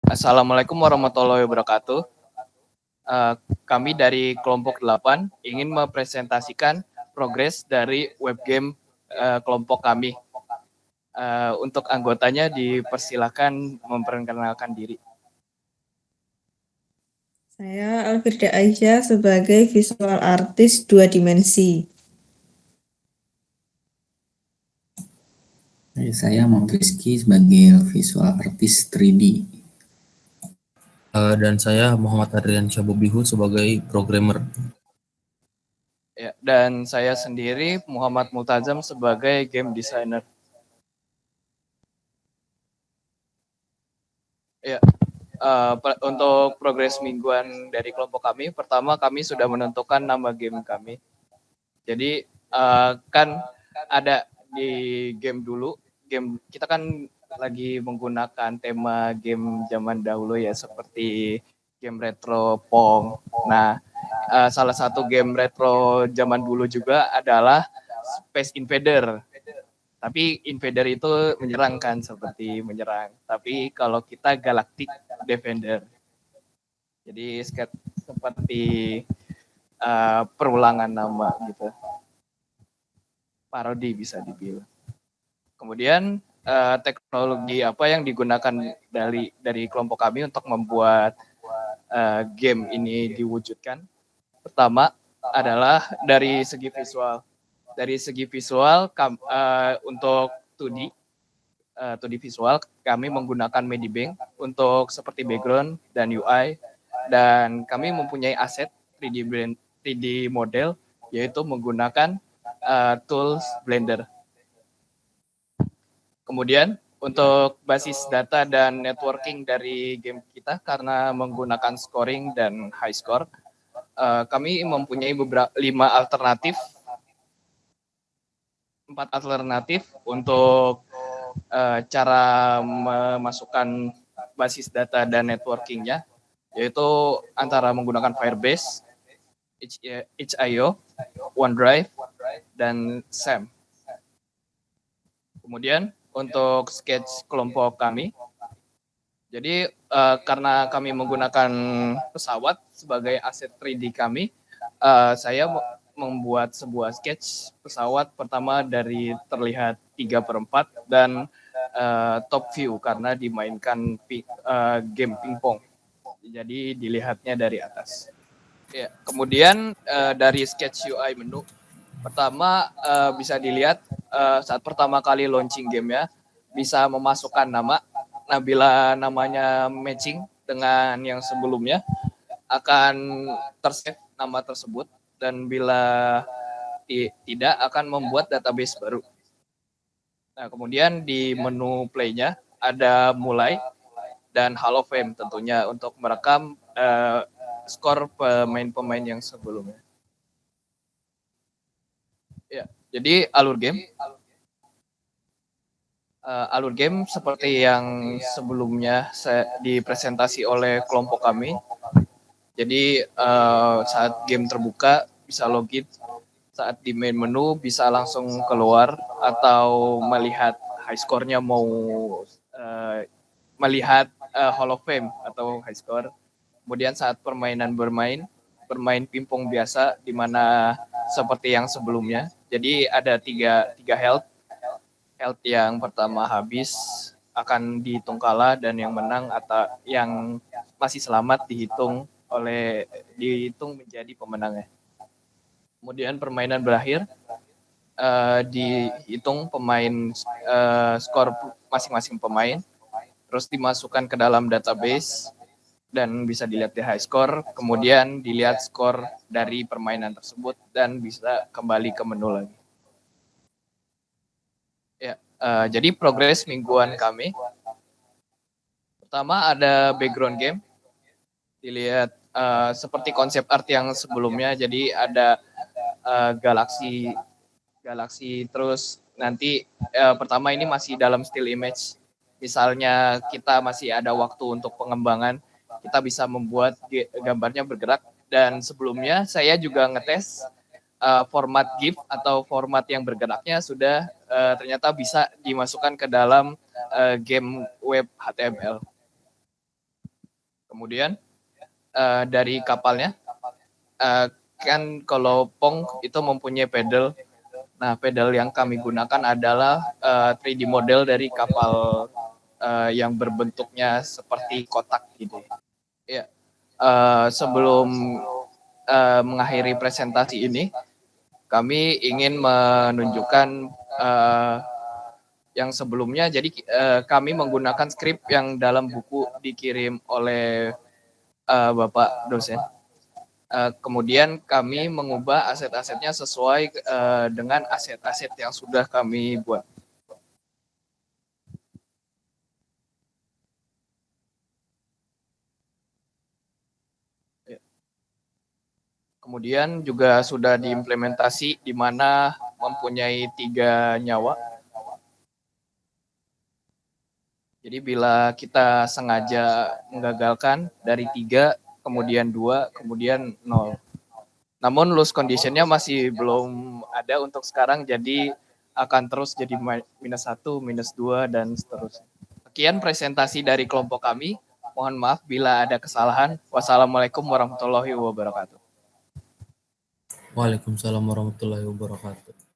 Assalamualaikum warahmatullahi wabarakatuh. Eh, Kami dari kelompok 8 ingin mempresentasikan progres dari web game kelompok kami. Untuk anggotanya dipersilakan memperkenalkan diri. Saya Alfirda Aisyah sebagai visual artist 2 dimensi. Saya Muhammad Rizky sebagai visual artist 3D. Dan saya Muhammad Adrian Syabobihu sebagai programmer. Ya, dan saya sendiri Muhammad Multazam sebagai game designer. Ya, untuk progres mingguan dari kelompok kami, pertama kami sudah menentukan nama game kami. Jadi kan ada di game dulu, game kita kan lagi menggunakan tema game zaman dahulu ya, seperti game retro Pong. Nah, salah satu game retro zaman dulu juga adalah Space Invader. Tapi Invader itu menyerang kan, seperti menyerang. Tapi kalau kita Galactic Defender. Jadi seperti perulangan nama gitu. Parodi bisa dibilang. Kemudian teknologi apa yang digunakan dari kelompok kami untuk membuat game ini diwujudkan? Pertama adalah dari segi visual. Dari segi visual untuk 2D visual kami menggunakan Medibank untuk seperti background dan UI, dan kami mempunyai aset 3D model yaitu menggunakan tools Blender. Kemudian untuk basis data dan networking dari game kita karena menggunakan scoring dan high score, kami mempunyai 4 alternatif untuk cara memasukkan basis data dan networkingnya, yaitu antara menggunakan Firebase, itch.io, OneDrive, dan SAM. Kemudian untuk sketch kelompok kami, jadi karena kami menggunakan pesawat sebagai aset 3D kami, saya membuat sebuah sketch pesawat pertama dari terlihat 3/4 dan top view karena dimainkan game pingpong. Jadi dilihatnya dari atas. Ya, kemudian dari sketch UI menu, pertama bisa dilihat saat pertama kali launching game ya, bisa memasukkan nama. Nah, bila namanya matching dengan yang sebelumnya, akan tersave nama tersebut, dan bila tidak akan membuat database baru. Nah, kemudian di menu play-nya ada mulai dan Hall of Fame tentunya untuk merekam skor pemain-pemain yang sebelumnya. Ya, jadi alur game seperti yang sebelumnya dipresentasi oleh kelompok kami. Jadi saat game terbuka bisa login, saat di main menu bisa langsung keluar atau melihat high score-nya, mau melihat Hall of Fame atau high score. Kemudian saat bermain pingpong biasa, di mana seperti yang sebelumnya. Jadi ada tiga health yang pertama habis akan dihitung kalah, dan yang menang atau yang masih selamat dihitung menjadi pemenangnya. Kemudian permainan berakhir, dihitung skor masing-masing pemain, terus dimasukkan ke dalam database dan bisa dilihat di high score, kemudian dilihat skor dari permainan tersebut dan bisa kembali ke menu lagi. Ya, jadi progres mingguan kami. Pertama ada background game, dilihat seperti konsep art yang sebelumnya, jadi ada galaksi, terus nanti pertama ini masih dalam still image. Misalnya kita masih ada waktu untuk pengembangan, kita bisa membuat gambarnya bergerak, dan sebelumnya saya juga ngetes format GIF atau format yang bergeraknya sudah ternyata bisa dimasukkan ke dalam game web HTML. Kemudian dari kapalnya, kan kalau Pong itu mempunyai pedal. Nah, pedal yang kami gunakan adalah 3D model dari kapal yang berbentuknya seperti kotak gitu. Ya, sebelum mengakhiri presentasi ini, kami ingin menunjukkan yang sebelumnya. Jadi kami menggunakan skrip yang dalam buku dikirim oleh Bapak dosen. Kemudian kami mengubah aset-asetnya sesuai dengan aset-aset yang sudah kami buat. Kemudian juga sudah diimplementasi di mana mempunyai 3 nyawa. Jadi bila kita sengaja menggagalkan dari 3, kemudian 2, kemudian 0. Namun loose conditionnya masih belum ada untuk sekarang, jadi akan terus jadi -1, -2, dan seterusnya. Sekian presentasi dari kelompok kami. Mohon maaf bila ada kesalahan. Wassalamualaikum warahmatullahi wabarakatuh. Waalaikumsalam warahmatullahi wabarakatuh.